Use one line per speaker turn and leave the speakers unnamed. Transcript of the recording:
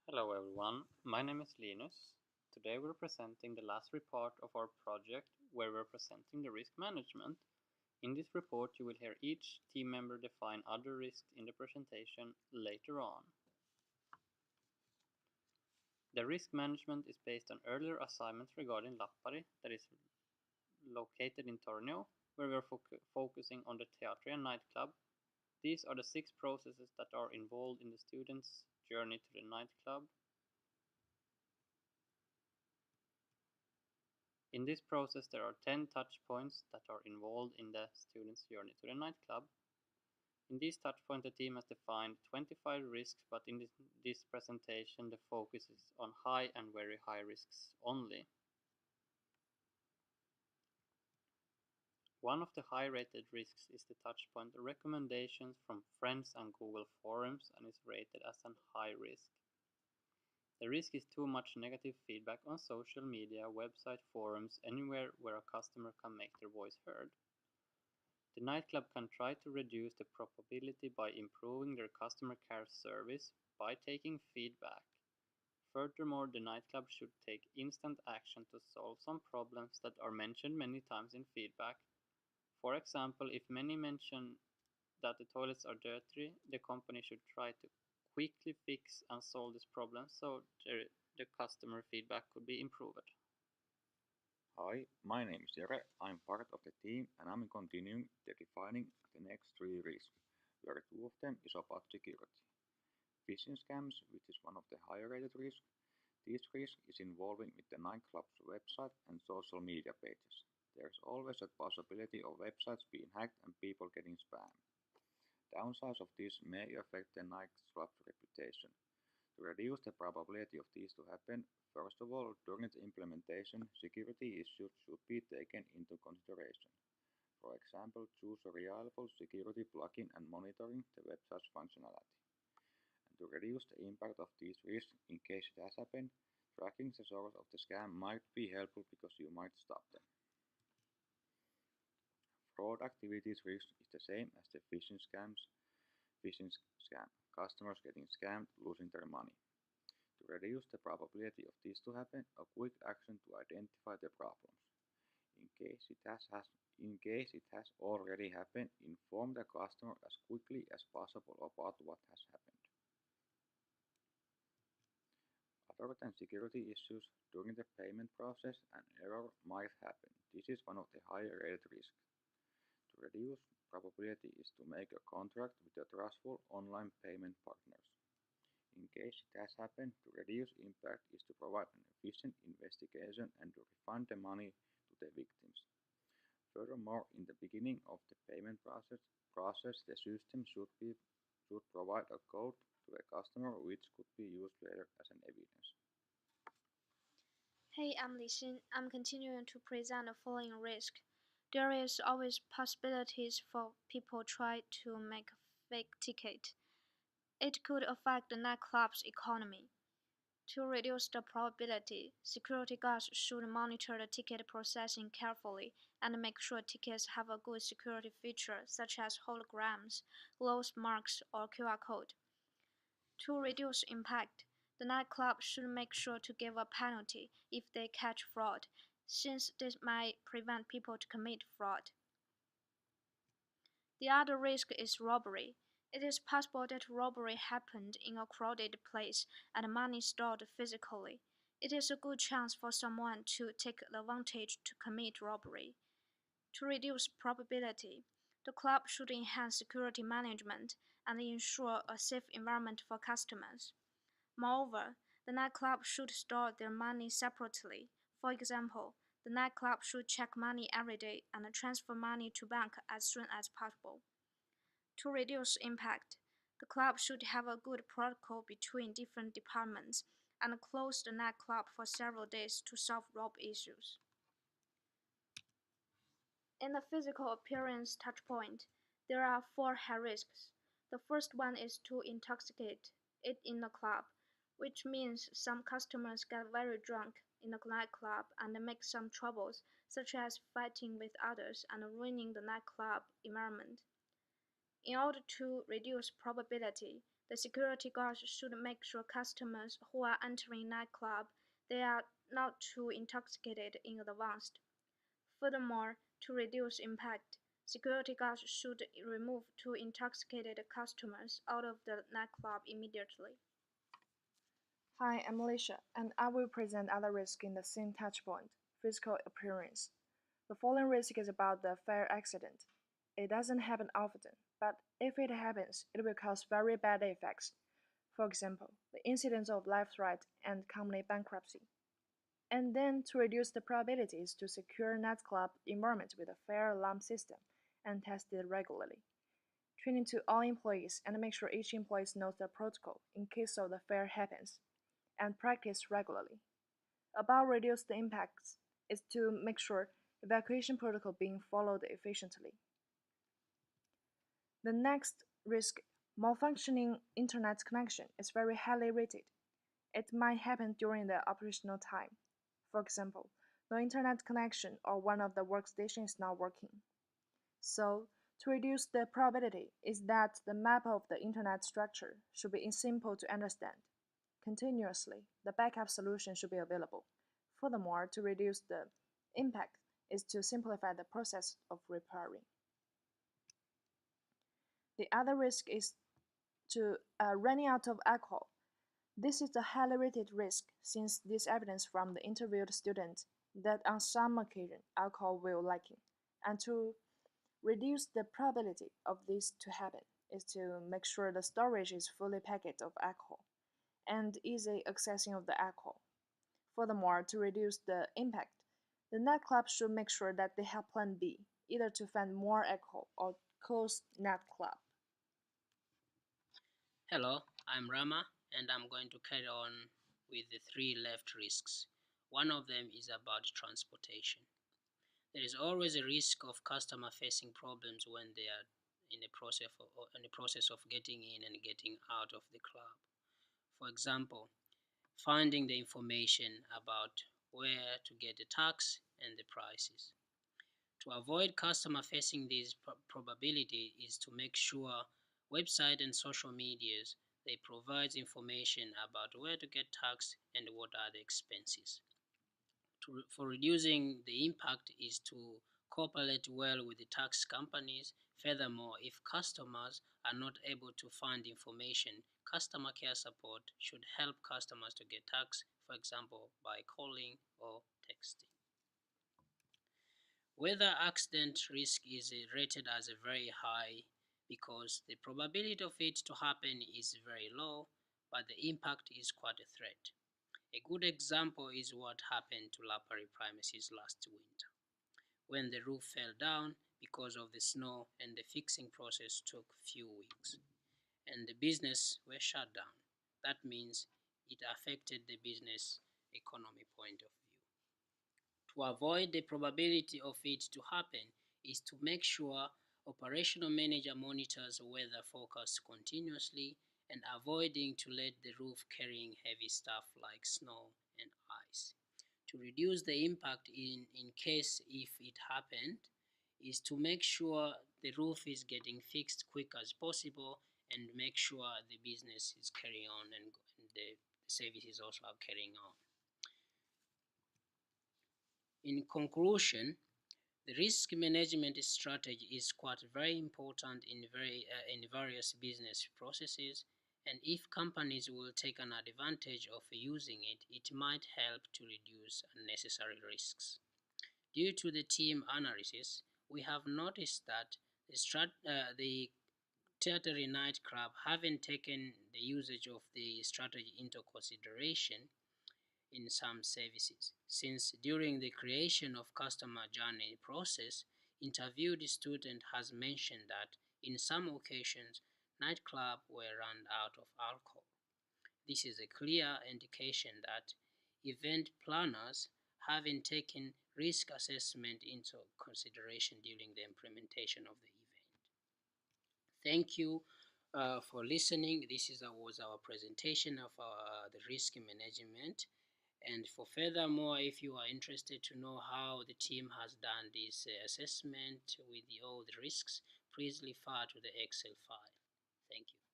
Hello everyone, my name is Linus. Today we're presenting the last report of our project where we're presenting the risk management. In this report you will hear each team member define other risks in the presentation later on. The risk management is based on earlier assignments regarding Lappari that is located in Tornio, where we're focusing on the Teatria nightclub. These are the 6 processes that are involved in the student's journey to the nightclub. In this process there are 10 touch points that are involved in the student's journey to the nightclub. In these touch points the team has defined 25 risks, but in this presentation the focus is on high and very high risks only. One of the high rated risks is the touch point recommendations from friends and Google forums and is rated as a high risk. The risk is too much negative feedback on social media, website, forums, anywhere where a customer can make their voice heard. The nightclub can try to reduce the probability by improving their customer care service by taking feedback. Furthermore, the nightclub should take instant action to solve some problems that are mentioned many times in feedback. For example, if many mention that the toilets are dirty, the company should try to quickly fix and solve this problem so the customer feedback could be improved.
Hi, my name is Jere. I'm part of the team and I'm continuing the defining the next 3 risks, where 2 of them is about security. Phishing scams, which is one of the higher rated risks. This risk is involving with the nightclub's website and social media pages. There's always a possibility of websites being hacked and people getting spam. Downsides of this may affect the nightclub's reputation. To reduce the probability of this to happen, first of all, during the implementation, security issues should be taken into consideration. For example, choose a reliable security plugin and monitoring the website's functionality. And to reduce the impact of these risks in case it has happened, tracking the source of the scam might be helpful because you might stop them. Fraud activities risk is the same as the phishing scams. Phishing scam. Customers getting scammed, losing their money. To reduce the probability of this to happen, a quick action to identify the problems. In case it has already happened, inform the customer as quickly as possible about what has happened. Other than security issues, during the payment process, an error might happen. This is one of the higher rated risks. To reduce probability is to make a contract with a trustful online payment partners. In case it has happened, to reduce impact is to provide an efficient investigation and to refund the money to the victims. Furthermore, in the beginning of the payment process the system should provide a code to a customer which could be used later as an evidence.
Hey, I'm Li Xin. I'm continuing to present the following risk. There is always possibilities for people try to make a fake ticket. It could affect the nightclub's economy. To reduce the probability, security guards should monitor the ticket processing carefully and make sure tickets have a good security feature such as holograms, gloss marks, or QR code. To reduce impact, the nightclub should make sure to give a penalty if they catch fraud, since this might prevent people to commit fraud. The other risk is robbery. It is possible that robbery happened in a crowded place and money stored physically. It is a good chance for someone to take advantage to commit robbery. To reduce probability, the club should enhance security management and ensure a safe environment for customers. Moreover, the nightclub should store their money separately. For example, the nightclub should check money every day and transfer money to bank as soon as possible. To reduce impact, the club should have a good protocol between different departments and close the nightclub for several days to solve rob issues. In the physical appearance touchpoint, there are 4 high risks. The first one is to intoxicate it in the club, which means some customers get very drunk in the nightclub and make some troubles, such as fighting with others and ruining the nightclub environment. In order to reduce probability, The security guards should make sure customers who are entering nightclub they are not too intoxicated in advance. Furthermore, to reduce impact, security guards should remove too intoxicated customers out of the nightclub immediately.
Hi, I'm Alicia, and I will present other risks in the same touchpoint, physical appearance. The following risk is about the fire accident. It doesn't happen often, but if it happens, it will cause very bad effects. For example, the incidence of life threat and company bankruptcy. And then to reduce the probabilities to secure nightclub environments with a fire alarm system and test it regularly. Training to all employees and make sure each employee knows the protocol in case of the fire happens, and practice regularly. About reduce the impacts is to make sure evacuation protocol being followed efficiently. The next risk, malfunctioning internet connection, is very highly rated. It might happen during the operational time. For example, no internet connection or one of the workstations is not working. So, to reduce the probability is that the map of the internet structure should be simple to understand. Continuously, the backup solution should be available. Furthermore, to reduce the impact is to simplify the process of repairing. The other risk is to running out of alcohol. This is a highly rated risk since this evidence from the interviewed students that on some occasion alcohol will lacking. And to reduce the probability of this to happen is to make sure the storage is fully packed of alcohol and easy accessing of the alcohol. Furthermore, to reduce the impact, the nightclub should make sure that they have plan B, either to find more alcohol or close nightclub.
Hello, I'm Rama and I'm going to carry on with the three left risks. One of them is about transportation. There is always a risk of customer facing problems when they are in the process of getting in and getting out of the club. For example, finding the information about where to get the tax and the prices. To avoid customer facing this probability is to make sure website and social medias they provide information about where to get tax and what are the expenses. For reducing the impact is to cooperate well with the tax companies. Furthermore, if customers are not able to find information, customer care support should help customers to get tax, for example, by calling or texting. Weather accident risk is rated as a very high because the probability of it to happen is very low, but the impact is quite a threat. A good example is what happened to Lapari premises last winter, when the roof fell down because of the snow and the fixing process took few weeks, and the business were shut down. That means it affected the business economy point of view. To avoid the probability of it to happen is to make sure operational manager monitors weather forecast continuously and avoiding to let the roof carrying heavy stuff like snow and ice. To reduce the impact in case if it happened is to make sure the roof is getting fixed quick as possible and make sure the business is carrying on and the services also are carrying on. In conclusion, the risk management strategy is quite very important in various business processes, and if companies will take an advantage of using it, it might help to reduce unnecessary risks. Due to the team analysis, we have noticed that the tertiary nightclub haven't taken the usage of the strategy into consideration in some services, since during the creation of customer journey process, interviewed student has mentioned that in some occasions nightclubs were run out of alcohol. This is a clear indication that event planners haven't taken risk assessment into consideration during the implementation of the event. Thank you for listening. Was our presentation of the risk management. And for furthermore, if you are interested to know how the team has done this assessment with all the risks, please refer to the Excel file. Thank you.